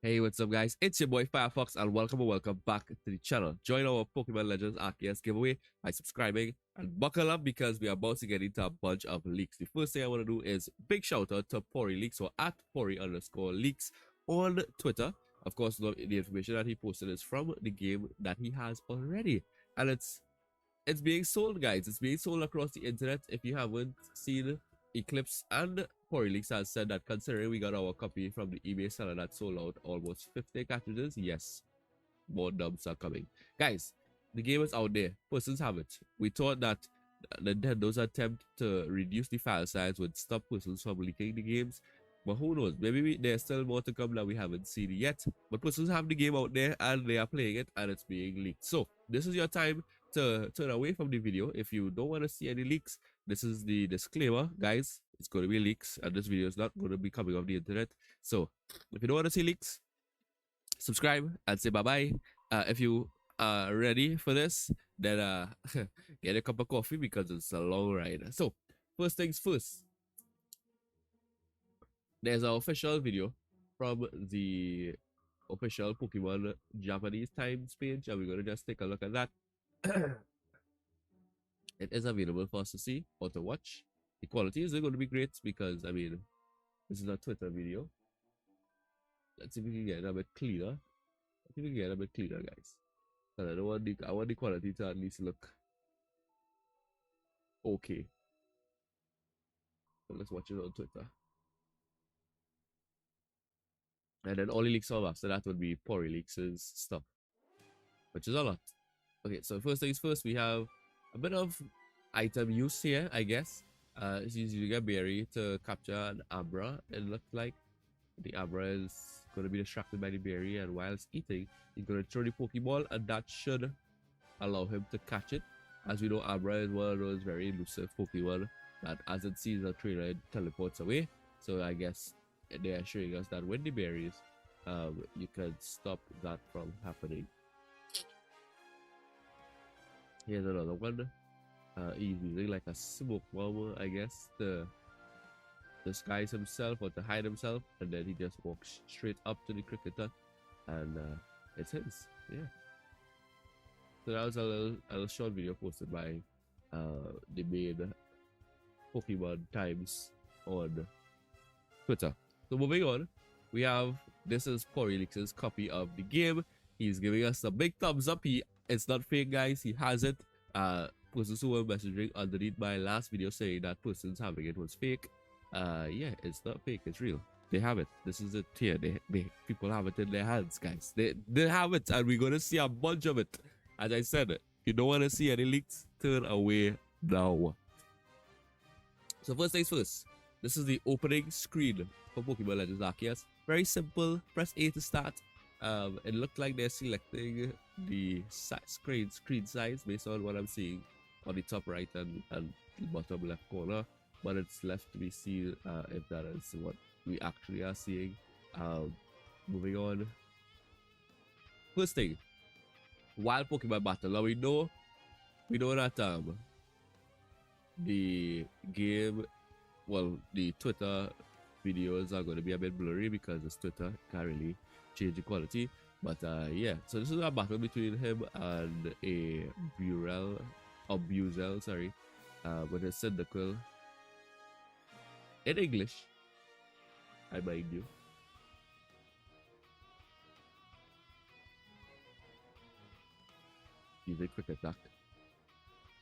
Hey, what's up, guys? It's your boy Firefox, and welcome back to the channel. Join our Pokemon Legends Arceus giveaway by subscribing and buckle up because we are about to get into a bunch of leaks. The first thing I want to do is big shout out to Pori Leaks or at Pori_leaks on Twitter. Of course, the information that he posted is from the game that he has already, and it's being sold, guys. It's being sold across the internet. If you haven't seen Eclipse and Porelix has said that considering we got our copy from the eBay seller that sold out almost 50 cartridges, yes, more dubs are coming. Guys, the game is out there. Persons have it. We thought that Nintendo's attempt to reduce the file size would stop persons from leaking the games. But who knows? Maybe there's still more to come that we haven't seen yet. But persons have the game out there and they are playing it and it's being leaked. So this is your time to turn away from the video. If you don't want to see any leaks, this is the disclaimer, guys. It's going to be leaks and this video is not going to be coming off the internet. So if you don't want to see leaks, subscribe and say bye-bye. If you are ready for this, then get a cup of coffee because it's a long ride. So first things first, there's an official video from the official Pokemon Japanese Times page, and we're gonna just take a look at that. It is available for us to see or to watch. The quality isn't going to be great because I mean this is a Twitter video. Let's see if we can get it a bit cleaner. Let's see if we can get it a bit cleaner, guys. And I want the quality to at least look okay. So let's watch it on Twitter. And then all the leaks off after that would be Pori Leaks' stuff, which is a lot. Okay, so first things first, we have a bit of item use here, I guess. It's using a berry to capture an Abra. It looked like the Abra is going to be distracted by the berry, and while it's eating, he's going to throw the Pokeball, and that should allow him to catch it. As we know, Abra is one of those very elusive Pokemon that, as it sees a trainer, it teleports away. So I guess they are showing us that with the berries, you can stop that from happening. Here's another one. He's using like a smoke bomb, I guess, to disguise himself or to hide himself, and then he just walks straight up to the cricketer, and it's his. Yeah. So that was a little short video posted by the main Pokemon Times on Twitter. So moving on, we have this is Porelix's copy of the game. He's giving us a big thumbs up. It's not fake, guys. He has it. Persons who were messaging underneath my last video saying that persons having it was fake. Yeah, it's not fake. It's real. They have it. This is it here. People have it in their hands, guys. They have it, and we're gonna see a bunch of it. As I said, if you don't want to see any leaks, turn away now. So first things first, this is the opening screen for Pokemon Legends Arceus. Very simple. Press A to start. It looked like they're selecting the screen size based on what I'm seeing on the top right and the bottom left corner, but it's left to be seen if that is what we actually are seeing. Moving on. First thing, wild Pokemon battle. Now we know that the game, well, the Twitter videos are going to be a bit blurry because it's Twitter, can't really change the quality. But yeah, so this is a battle between him and a Buzel, sorry, with a Cyndaquil in English, I mind you. He's a quick attack,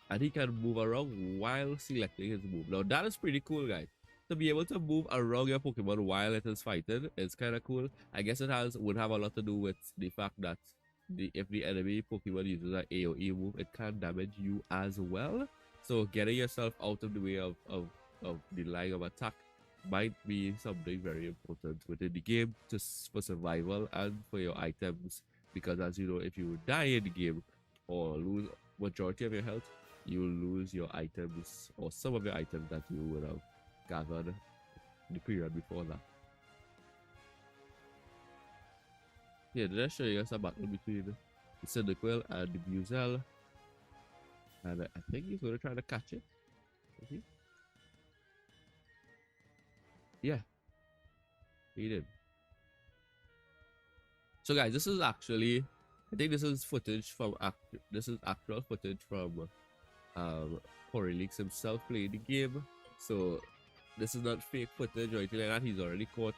and he can move around while selecting his move. Now that is pretty cool, guys. To be able to move around your Pokemon while it is fighting is kind of cool. I guess it would have a lot to do with the fact that if the enemy Pokemon uses an AoE move, it can damage you as well. So getting yourself out of the way of the line of attack might be something very important within the game, just for survival and for your items. Because as you know, if you die in the game or lose majority of your health, you will lose your items or some of your items that you would have gathered the period before that. Yeah, they're showing us a battle between the Cyndaquil and the Buzel, and I think he's going to try to catch it. Yeah, he did. So guys, this is actually, I think this is footage from this is actual footage from Corelix himself playing the game. So this is not fake footage or anything like that. He's already caught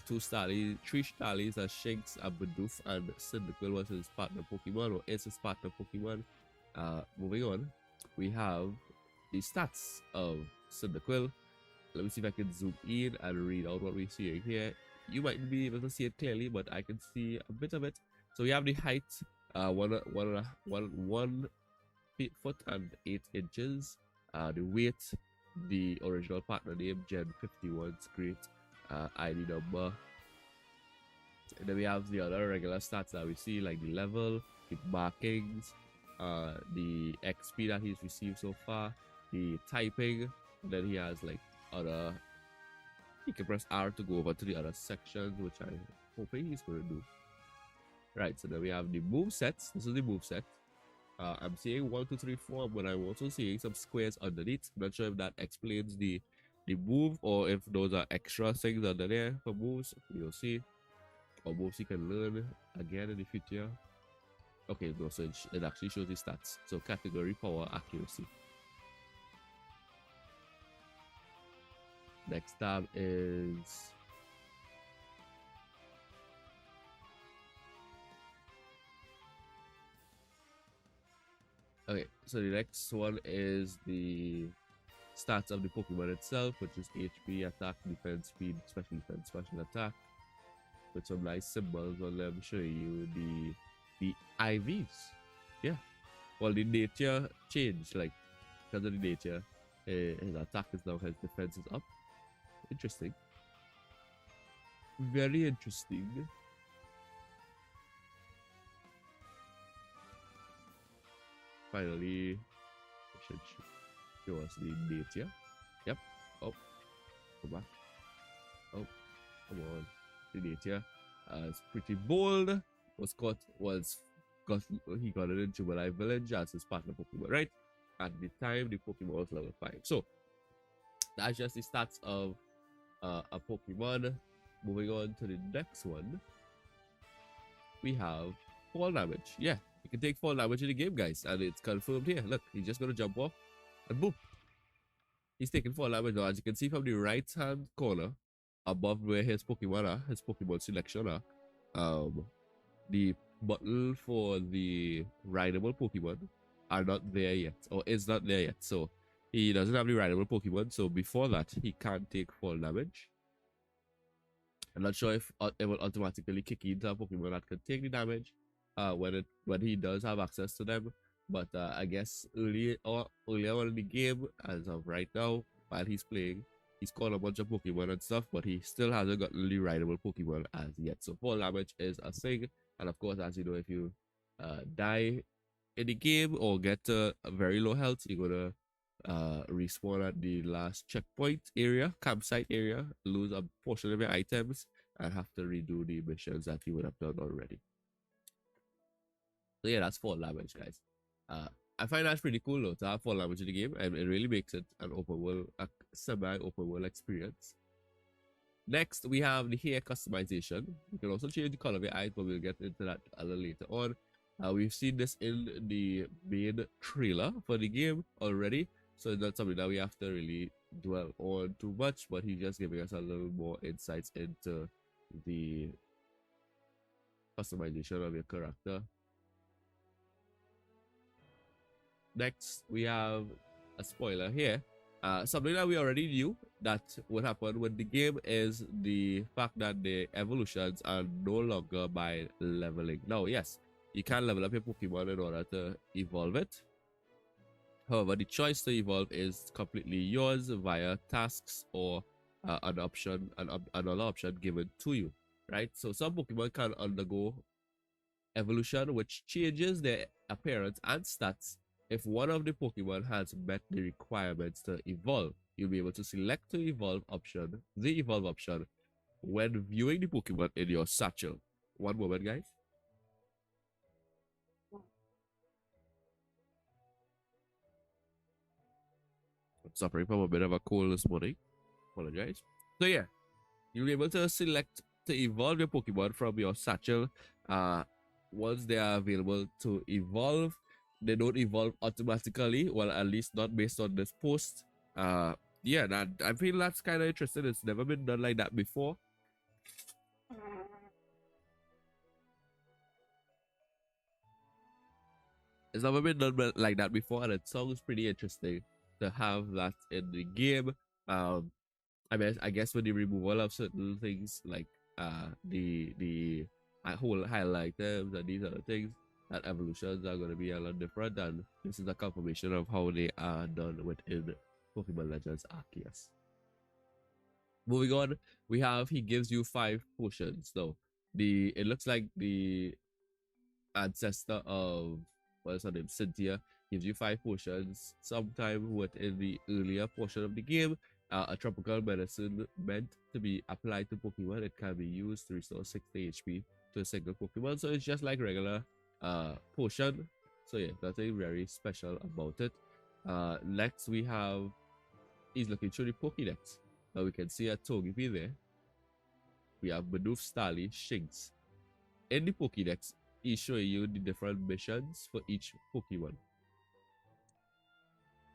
three Starlies, a Shinx, a Bidoof, and Cyndaquil was his partner Pokemon, or is his partner Pokemon. Moving on, we have the stats of Cyndaquil. Let me see if I can zoom in and read out what we're seeing here. You might be able to see it clearly, but I can see a bit of it. So we have the height, 1 foot and 8 inches. The weight, the original partner name, Gen 51's great ID number. And then we have the other regular stats that we see, like the level, the markings, the XP that he's received so far, the typing, and then he has like other. You can press R to go over to the other sections, which I'm hoping he's going to do. Right, so then we have the move sets. This is the move set. I'm seeing 1, 2, 3, 4, but I'm also seeing some squares underneath. I'm not sure if that explains the move or if those are extra things under there for moves. You'll see. Or moves you can learn again in the future. Okay, no, so it actually shows the stats. So category, power, accuracy. Next tab is okay, so the next one is the stats of the Pokemon itself, which is HP, attack, defense, speed, special defense, special attack, with some nice symbols on them showing you the IVs. Yeah, well, the nature changed, like because of the nature, his attack is now, his defense is up. Interesting. Very interesting. Finally, it should show us the nature. Yep. Oh, go back. Oh, come on. The nature. It's pretty bold. He got it in Jubilee Village as his partner Pokemon, right? At the time, the Pokemon was level 5. So that's just the stats of a Pokemon. Moving on to the next one, we have fall damage. Yeah, you can take fall damage in the game, guys, and it's confirmed here. Look, he's just gonna jump off and boom, he's taking fall damage now. As you can see from the right hand corner above where his Pokemon are, his Pokemon selection are, the button for the rideable Pokemon are not there yet, or is not there yet. So he doesn't have the rideable Pokemon, so before that he can't take fall damage. I'm not sure if it will automatically kick into a Pokemon that can take the damage when he does have access to them. But I guess earlier on in the game, as of right now, while he's playing, he's caught a bunch of Pokemon and stuff, but he still hasn't gotten the rideable Pokemon as yet. So fall damage is a thing, and of course, as you know, if you die in the game or get a very low health, you're gonna respawn at the last checkpoint area, campsite area, lose a portion of your items, and have to redo the missions that you would have done already. So yeah, that's fall damage, guys. I find that's pretty cool though, to have fall damage in the game, and it really makes it an open world, a semi-open world experience. Next, we have the hair customization. You can also change the color of your eyes, but we'll get into that a little later on. We've seen this in the main trailer for the game already, so it's not something that we have to really dwell on too much, but he's just giving us a little more insights into the customization of your character. Next, we have a spoiler here. Something that we already knew that would happen with the game is the fact that the evolutions are no longer by leveling. Now, yes, you can level up your Pokemon in order to evolve it. However, the choice to evolve is completely yours via tasks or another option given to you, right? So some Pokemon can undergo evolution, which changes their appearance and stats. If one of the Pokemon has met the requirements to evolve, you'll be able to select the evolve option when viewing the Pokemon in your satchel. One moment, guys. I'm suffering from a bit of a cold this morning. Apologize. So yeah, you'll be able to select to evolve your Pokemon from your satchel uh once they are available to evolve, they don't evolve automatically. Well, at least not based on this post. Yeah, that I feel that's kind of interesting. It's never been done like that before. It's never been done like that before, and it sounds pretty interesting to have that in the game. Um, I guess with the removal of certain things like the whole highlight items and these other things, that evolutions are going to be a lot different, and this is a confirmation of how they are done within Pokemon Legends Arceus. Moving on, we have he gives you 5 potions. So it looks like the ancestor of what's her name, Cynthia, gives you 5 potions. Sometime within the earlier portion of the game, a tropical medicine meant to be applied to Pokemon. It can be used to restore 60 HP to a single Pokemon. So it's just like regular potion. So yeah, nothing very special about it. Next we have he's looking through the Pokédex. Now we can see a Togepi there. We have Bidoof, Starly, Shinx. In the Pokédex, he's showing you the different missions for each Pokemon.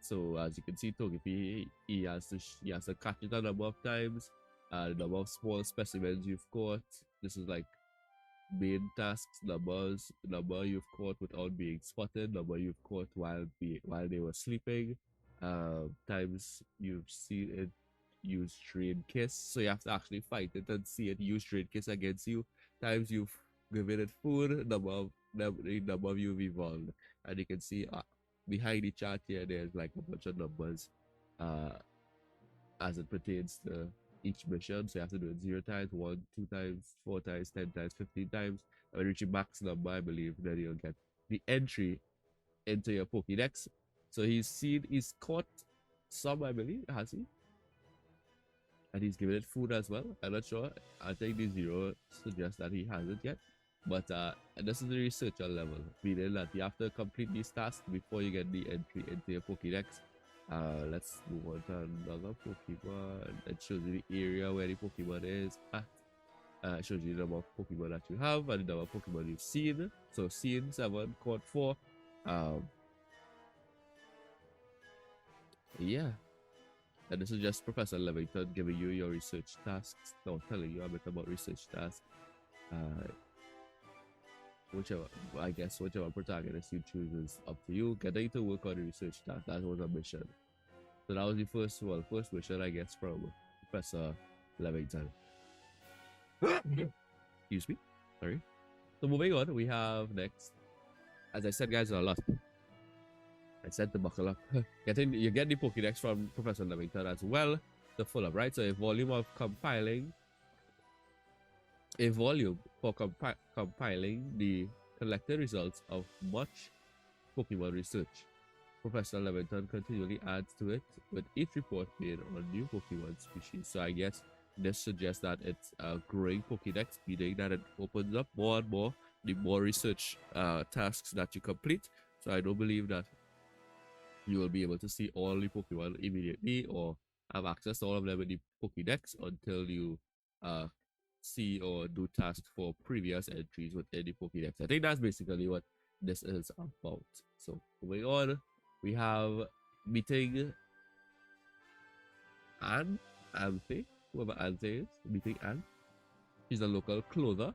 So as you can see, Togepi, he has to catch it a number of times. The number of small specimens you've caught. This is like main tasks, number you've caught without being spotted, number you've caught while they were sleeping, times you've seen it use Train Kiss. So you have to actually fight it and see it use Train Kiss against you. Times you've given it food, number of you've evolved. And you can see behind the chart here, there's like a bunch of numbers as it pertains to each mission. So you have to do it 0 times, 1, 2 times, 4 times, 10 times, 15 times. And when you reach your max number, I believe, then you'll get the entry into your Pokédex. So he's caught some, I believe, has he? And he's given it food as well. I'm not sure. I think the 0 suggests that he hasn't yet. But this is the researcher level, meaning that you have to complete these tasks before you get the entry into your Pokédex. Let's move on to another Pokemon. It shows you the area where the Pokemon is at. It shows you the number of Pokemon that you have and the number of Pokemon you've seen. So seen 7, caught 4. Yeah. And this is just Professor Levington giving you your research tasks. No, telling you a bit about research tasks. Whichever protagonist you choose is up to you. Getting to work on the research task, that was a mission. So that was the first mission, I guess, from Professor Levington. Excuse me. Sorry. So moving on, we have next. As I said, guys, a lot. I said to buckle up. You get the Pokédex from Professor Levington as well. The full up, right? So a volume for compiling the collected results of much Pokemon research. Professor Levington continually adds to it with each report made on new Pokemon species. So I guess this suggests that it's a growing Pokédex, meaning that it opens up more and more the more research tasks that you complete. So I don't believe that you will be able to see all the Pokemon immediately or have access to all of them in the Pokédex until you see or do tasks for previous entries within the Pokédex. I think that's basically what this is about. So moving on, we have meeting Anthe, whoever Anthe is, meeting Anne. She's a local clother.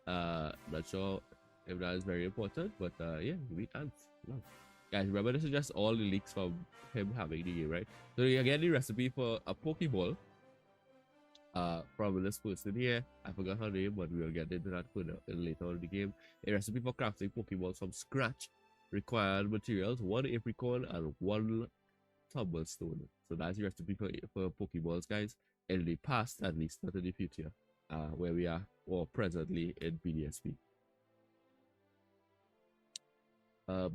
Not sure if that is very important, but yeah, you meet Ant. Love. Guys, remember this is just all the leaks from him having the game, right? So you get the recipe for a Pokeball from this person here. I forgot her name, but we'll get into that further later on in the game. A recipe for crafting Pokeballs from scratch. Required materials: 1 apricorn and 1 cobblestone. So that's the recipe for Pokeballs, guys. In the past, at least, not in the future, where we are, or presently in PDSP.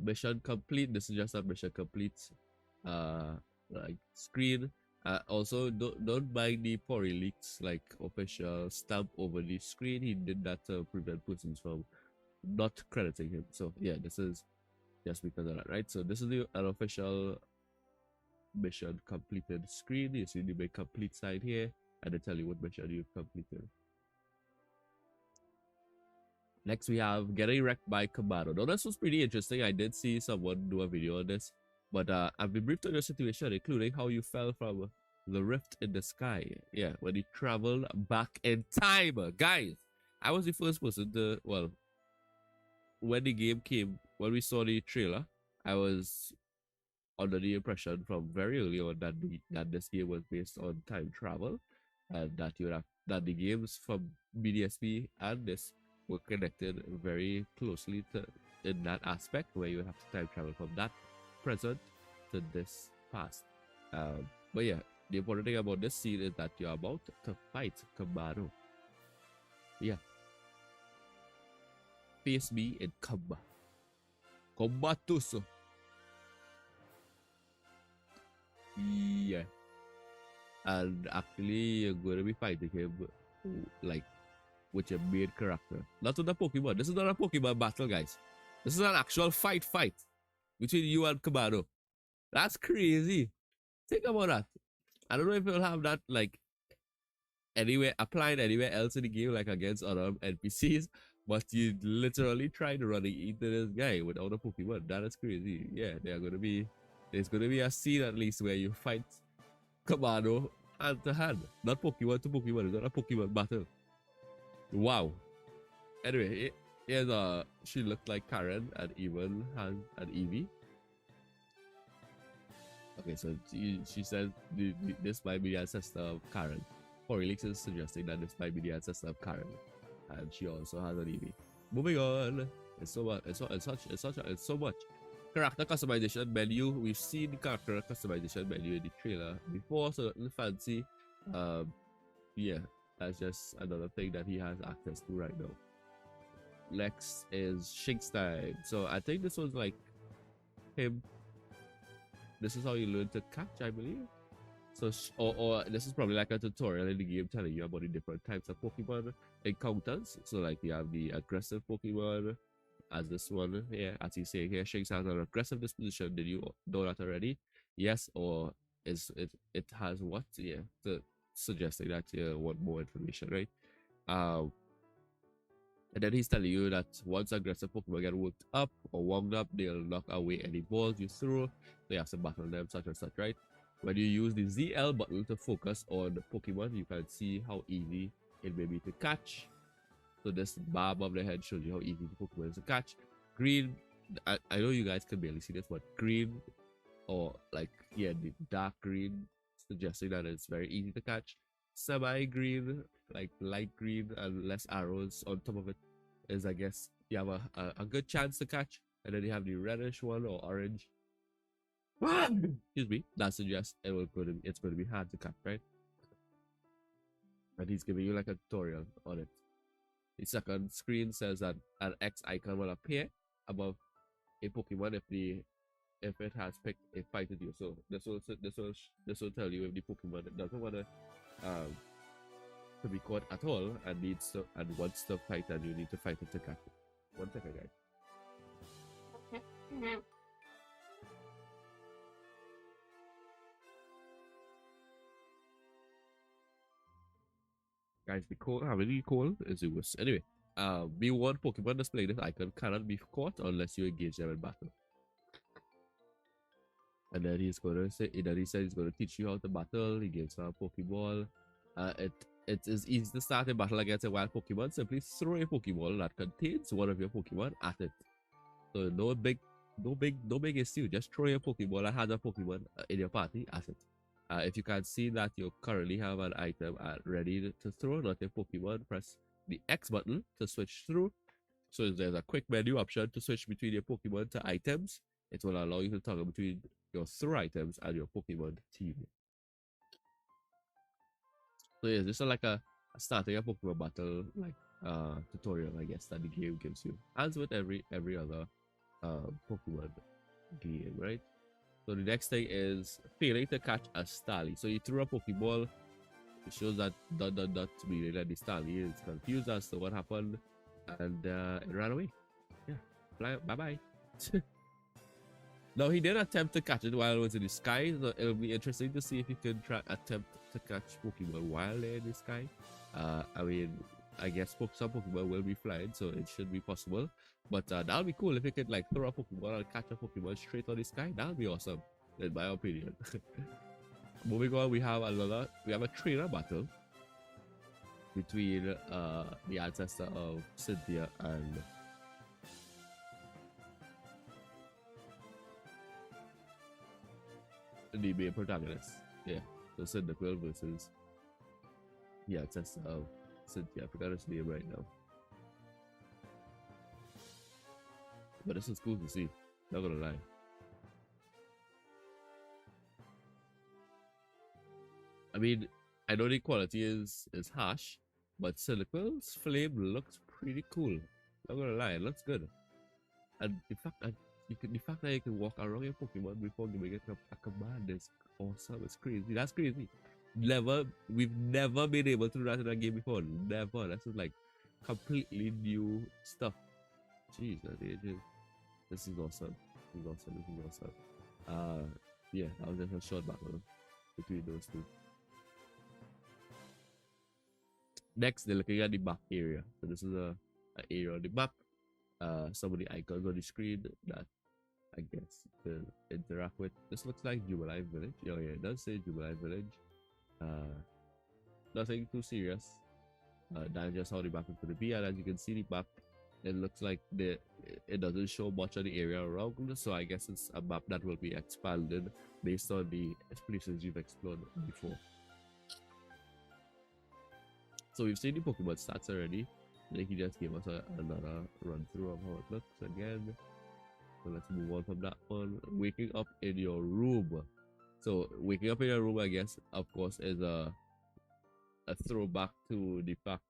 Mission complete. This is just a mission complete like screen. Also don't mind the Pori leaks like official stamp over the screen. He did that to prevent persons from not crediting him. So yeah, this is just because of that, right? So this is an official mission completed screen. You see the big complete sign here, and they tell you what mission you've completed. Next, we have Getting Wrecked by Kamado. Now, this was pretty interesting. I did see someone do a video on this, but I've been briefed on your situation, including how you fell from the rift in the sky. Yeah, when you traveled back in time. Guys, I was the first person to, well, when the game came, when we saw the trailer, I was under the impression from very early on that this game was based on time travel, and that you have that the games from BDSP and this were connected very closely to in that aspect where you have to time travel from that present to this past. But yeah, the important thing about this scene is that you're about to fight Kamado. Yeah. Face me in combat. Combatuso. Yeah. And actually, you're going to be fighting him like with your main character. Not with a Pokemon. This is not a Pokemon battle, guys. This is an actual fight between you and Kamado. That's crazy. Think about that. I don't know if you'll have that like anywhere applied anywhere else in the game, like against other NPCs, but you literally try to run into this guy without a Pokemon. That is crazy. Yeah, there's gonna be a scene at least where you fight Kamado hand to hand. Not Pokemon to Pokemon, it's not a Pokemon battle. Wow. Anyway, here's she looked like Karen and even has an Eevee. Okay, so she said this might be the ancestor of Karen. Corelix is suggesting that this might be the ancestor of Karen, and she also has an Eevee. Moving on, it's so much. It's so much. Character customization menu. We've seen character customization menu in the trailer before, so nothing fancy. Yeah, that's just another thing that he has access to right now. Next is Shink's time. So I think this was like him. This is how you learn to catch, I believe. So, or this is probably like a tutorial in the game telling you about the different types of Pokemon encounters. So, like you have the aggressive Pokemon, as this one here, as he's saying here, Shinx has an aggressive disposition. Did you know that already? Yes, or is it has what? Yeah, suggesting that you want more information, right? And then he's telling you that once aggressive Pokemon get worked up or warmed up, they'll knock away any balls you throw. So you have to battle them, such and such, right? When you use the ZL button to focus on the Pokemon, you can see how easy it may be to catch. So this bar above the head shows you how easy the Pokemon is to catch. Green, I know you guys can barely see this, but green, or like, yeah, the dark green, suggesting that it's very easy to catch. Semi-green, like light green and less arrows on top of it, is, I guess, you have a good chance to catch. And then you have the reddish one or orange. Excuse me. That suggests it's going to be hard to catch, right? And he's giving you like a tutorial on it. The second screen says that an X icon will appear above a Pokemon if it has picked a fight with you. So this will tell you if the Pokemon doesn't want to be caught at all and wants to fight, and you need to fight it to catch it. 1 second, guys. Guys, be cool. How many cool is it was? Anyway, B1 Pokemon displaying this icon cannot be caught unless you engage them in battle. And then he said he's gonna teach you how to battle. He gives a Pokeball. It is easy to start a battle against a wild Pokemon. Simply throw a Pokeball that contains one of your Pokemon at it. So no big issue. Just throw your Pokeball that has a Pokemon in your party at it. If you can see that you currently have an item ready to throw, not a Pokemon, press the X button to switch through. So there's a quick menu option to switch between your Pokemon to items. It will allow you to toggle between your throw items and your Pokemon team. So yeah, this is like a starting a Pokemon battle like tutorial, I guess, that the game gives you, as with every other Pokemon game, right? So the next thing is failing to catch a Starly. So you threw a Pokeball. It shows that ... meaning that the Starly is confused as to what happened, and it ran away. Yeah, bye bye. Now he did attempt to catch it while it was in the sky. So it'll be interesting to see if he can attempt to catch Pokemon while they're in the sky. I mean, I guess some Pokemon will be flying, so it should be possible. But that'll be cool if you could like throw a Pokemon and catch a Pokemon straight on the sky. That'll be awesome, in my opinion. Moving on, we have a trainer battle between the ancestor of Cynthia and the main protagonist. Yeah, so Cyndaquil versus the ancestor of Cynthia. I forgot his name right now. But this is cool to see, not gonna lie. I mean, I know the quality is harsh, but Cyndaquil's flame looks pretty cool. Not gonna lie, it looks good. And the fact that you can walk around your Pokemon before giving it a command is awesome. It's crazy. That's crazy. We've never been able to do that in a game before. Never. That's just like completely new stuff. Jeez, this is awesome. This is awesome. Yeah, that was just a short battle between those two. Next, they're looking at the map area. So this is a area on the map. Some of the icons on the screen that I guess you can interact with. This looks like Jubilee Village. Oh yeah, it does say Jubilee Village. Nothing too serious. That's just how the map is going to be, and as you can see the map, it looks like it doesn't show much of the area around, so I guess it's a map that will be expanded based on the places you've explored before. So we've seen the Pokemon stats already. I think he just gave us another run through of how it looks again. So let's move on from that one. Waking up in your room. So waking up in your room, I guess, of course, is a throwback to the fact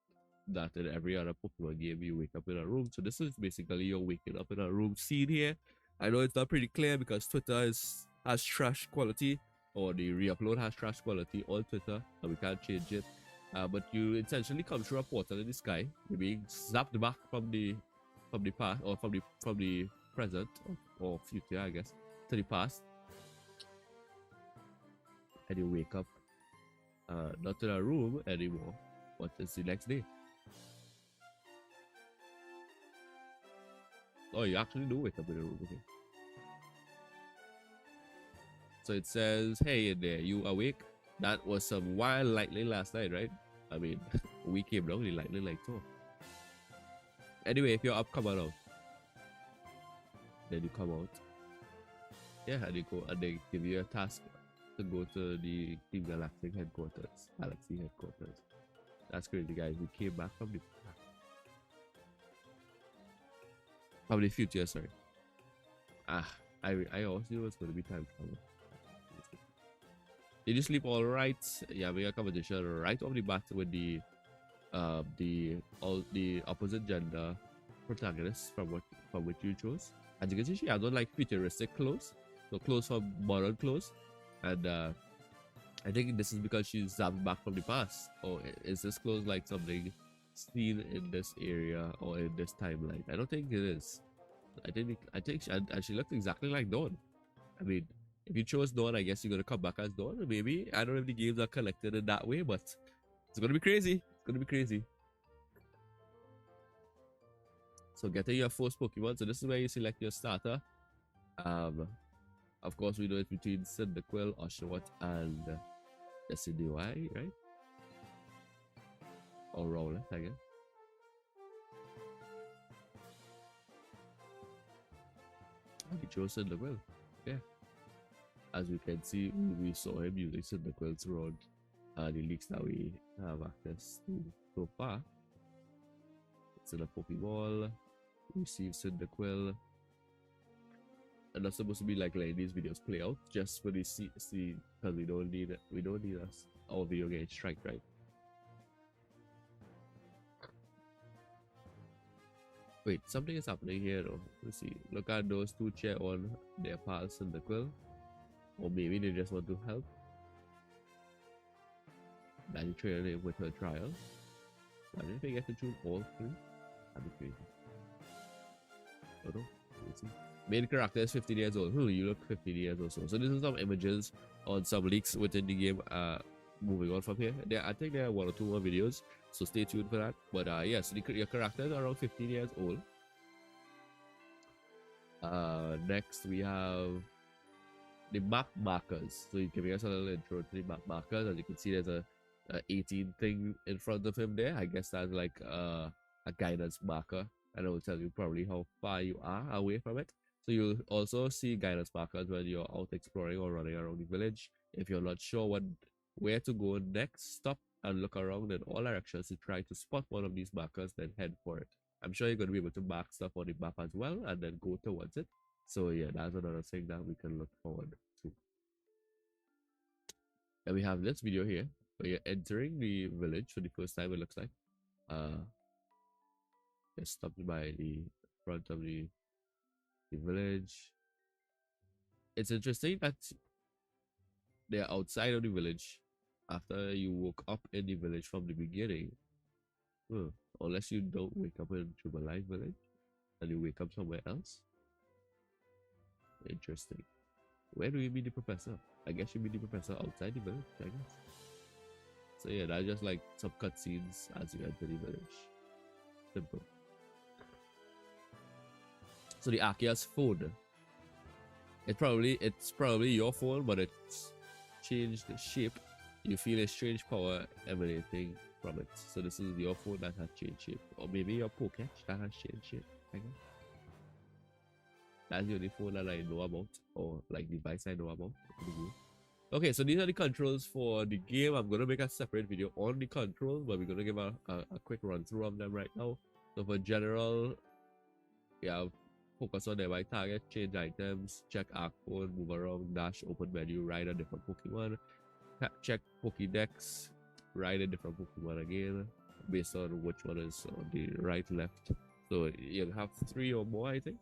that in every other Pokemon game you wake up in a room. So this is basically your waking up in a room scene here. I know it's not pretty clear because Twitter has trash quality, or the re-upload has trash quality on Twitter, and we can't change it. But you essentially come through a portal in the sky. You're being zapped back from the past, or from the present or future, I guess, to the past, and you wake up not in a room anymore, but it's the next day. Oh, you actually do wake up in a room, okay. So it says, hey in there, you awake? That was some wild lightning last night, right? I mean, we came down the lightning like so. Anyway, if you're up, come on out. Then you come out. Yeah, and you go, and they give you a task to go to the Team Galactic headquarters, Galaxy headquarters. That's crazy, guys. We came back from the future, sorry. I also knew it was going to be time travel. Did you sleep all right? Yeah, we got a competition right off the bat with the opposite gender protagonists from which you chose. As you can see, she has on like futuristic clothes, so clothes for modern clothes, and I think this is because she's zapped back from the past. Or is this clothes like something seen in this area or in this timeline? I don't think it is. I think she looks exactly like Dawn. I mean, if you chose Dawn, I guess you're gonna come back as Dawn. Maybe, I don't know if the games are connected in that way, but it's gonna be crazy. It's gonna be crazy. So getting your first Pokemon. So this is where you select your starter. Of course, we know it's between Cyndaquil, Oshawott, and Decidueye, right? Or Rowlet, I guess. He chose Cyndaquil. Yeah. As we can see, we saw him using Cyndaquil throughout the leaks that we have access to so far. It's in a Pokeball. Receive Cyndaquil. And that's supposed to be like letting these videos play out just for the see because we don't need us our video getting strike, right? Wait, something is happening here though. Let's see. Look at those two cheer on their pals Cyndaquil. Or maybe they just want to help. That you train him with her trial. I didn't think I get to choose all three. That'd be crazy. Oh no, let's see. Main character is 15 years old. You look 15 years or so. So this is some images on some leaks within the game. Moving on from here. I think there are one or two more videos So stay tuned for that. But yeah, so your character is around 15 years old. Next we have the map markers. So he's giving us a little intro to the map markers. As you can see, there's a 18 thing in front of him there. I guess that's like a guidance marker, and it will tell you probably how far you are away from it. So you'll also see guidance markers when you're out exploring or running around the village. If you're not sure where to go next, stop and look around in all directions to try to spot one of these markers, then head for it. I'm sure you're going to be able to mark stuff on the map as well and then go towards it. So yeah, that's another thing that we can look forward to. And we have this video here where you're entering the village for the first time, it looks like. Just stopped by the front of the village. It's interesting that they're outside of the village after you woke up in the village from the beginning. Unless you don't wake up in Jubilee village and you wake up somewhere else. Interesting. Where do you meet the professor? I guess you meet the professor outside the village, I guess. So yeah, that's just like some cutscenes as you enter the village. Simple. So the Arceus phone. It's probably your phone, but it's changed shape. You feel a strange power emanating from it. So this is your phone that has changed shape. Or maybe your Poketch that has changed shape, I guess. That's the only phone that I know about, or like device I know about. Okay, so these are the controls for the game. I'm gonna make a separate video on the controls, but we're gonna give a quick run through of them right now. So for general, yeah, focus on nearby target, change items, check arc phone, move around, dash, open menu, ride a different Pokemon, check Pokédex, ride a different Pokemon again, based on which one is on the right, left. So you'll have 3 or more, I think.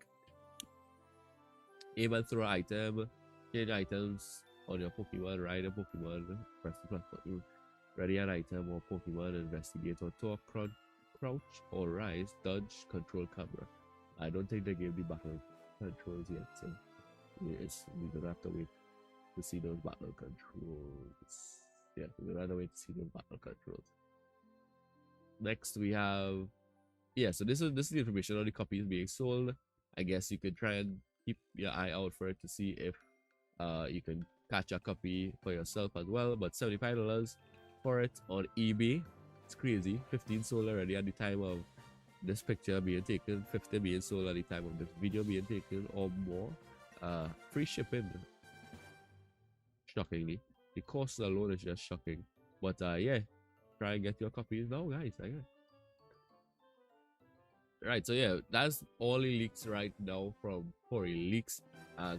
Aim and throw item, change items on your Pokemon, ride a Pokemon, press the plus button, ready an item or Pokemon, investigate or talk, crouch or rise, dodge, control camera. I don't think they gave the battle controls yet, so yes, we're gonna have to wait to see those battle controls. Yeah, we're gonna have to wait to see those battle controls. Next we have, yeah, so this is the information on the copies being sold. I guess you could try and keep your eye out for it to see if you can catch a copy for yourself as well. But $75 for it on eBay. It's crazy. 15 sold already at the time of this picture being taken, 50 being sold at the time of this video being taken, or more. Free shipping, shockingly. The cost alone is just shocking. But yeah, try and get your copies now, guys, I guess. Right, so yeah, that's all the leaks right now from Pori Leaks.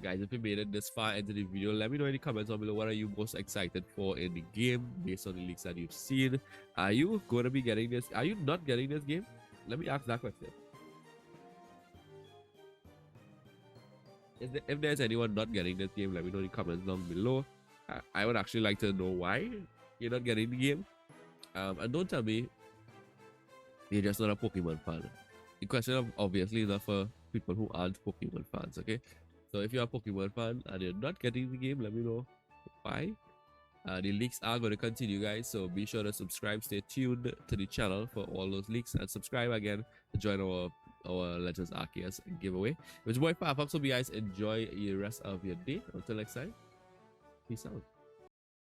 Guys, if you made it this far into the video, let me know in the comments down below what are you most excited for in the game based on the leaks that you've seen. Are you going to be getting this? Are you not getting this game? Let me ask that question. If there's anyone not getting this game, let me know in the comments down below. I would actually like to know why you're not getting the game. And don't tell me you're just not a Pokemon fan. The question obviously is not for people who aren't Pokemon fans, okay? So if you're a Pokemon fan and you're not getting the game, let me know why. The leaks are going to continue, guys, so be sure to subscribe, stay tuned to the channel for all those leaks, and subscribe again to join our Legends Arceus giveaway. It was your boy Firefox. Hope you guys enjoy the rest of your day. Until next time, peace out.